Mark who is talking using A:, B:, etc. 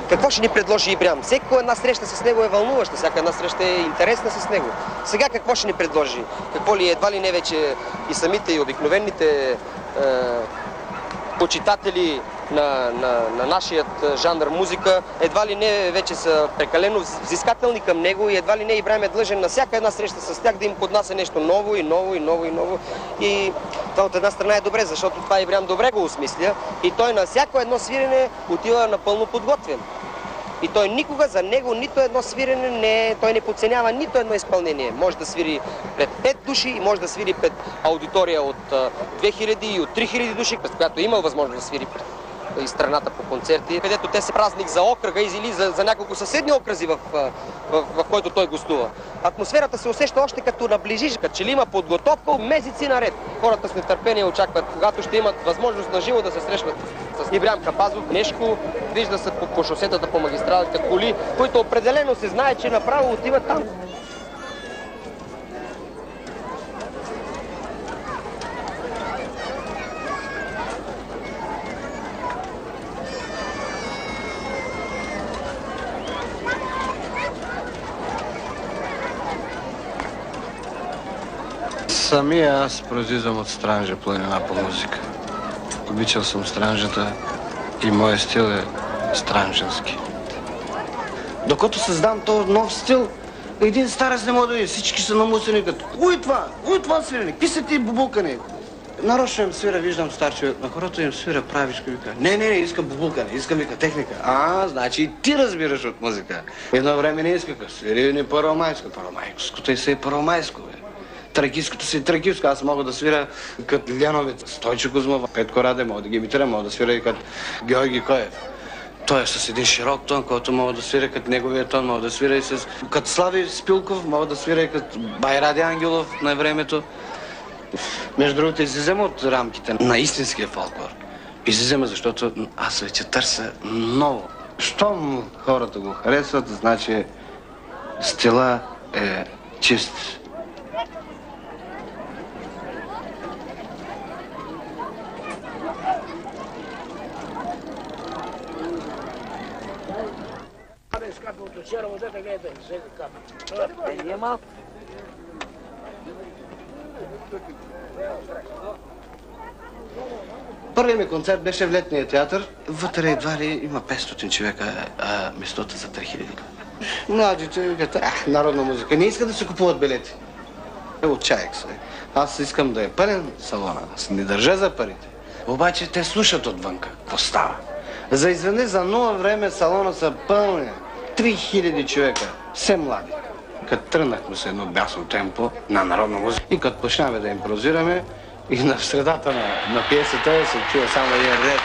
A: Какво ще ни предложи Ибрям? Всяка една среща с него е вълнуваща, всяка една среща е интересна с него. Сега какво ще ни предложи? Какво ли едва ли не вече и самите и обикновените почитатели на нашият жанр музика, едва ли не вече са прекалено взискателни към него и едва ли не Ибрям е длъжен на всяка една среща с тях да им поднася нещо ново и ново и ново и ново. И това от една страна е добре, защото това Ибрям добре го осмисля и той на всяко едно свирене отива напълно подготвен. И той никога за него нито едно свирене той не подценява нито едно изпълнение. Може да свири пред 5 души и може да свири пред аудитория от 2000 и от 3000 души, през която е имал възможност да свири пред и страната по концерти, където те са празник за окръга или за няколко съседни окръзи, в който той гостува. Атмосферата се усеща още като наближиш, като че ли има подготовка месеци наред. Хората с нетърпение очакват, когато ще имат възможност на живо да се срещнат с Ибрям Капазов. Нещо вижда се по шосетата, по магистралите, коли, които определено се знае, че направо отиват там.
B: Самия аз произлизам от Странджа планина по музика. Обичал съм Странджата и моят стил е странджански. Докато създам този нов стил, един старец не може да види. Всички са намусени като кой това? Кой това свирене? Какви са ти бубулкани? Нарочно им свира, виждам стар човек, на хората им свира правишка, вика. Не, искам бубулкане, искам вика техника. Значи и ти разбираш от музика. Едно време не искаха, свири ни първомайско. Първомайското и са и първомайско, бе. Тракийското си тракийско. Аз мога да свира като Ляновец, Стойчо Кузмов, Петко Раде, мога да ги имитирам, мога да свира и като Георги Коев. Той е с един широк тон, който мога да свира като неговия тон, мога да свира и с... Като Слави Спилков, мога да свира и като Байради Ангелов на времето. Между другото, излизаме от рамките на истинския фолклор. Излизаме, защото аз вече търся ново. Щом хората го харесват, значи стила е чист. Първият ми концерт беше в Летния театър. Вътре едва ли има 500 човека, а местата за 3000. Младите викат, народна музика. Не искат да се купуват билети. Отчаях се. Аз искам да е пълен салона. Аз не държа за парите. Обаче те слушат отвънка. Какво става? За изведнъж за нова време салона са пълни. 3000 човека. Все млади. Като тръгнахме с едно бясно темпо на народна музика и като почнахме да импровизираме, и на средата на пиесата се чува само един ред.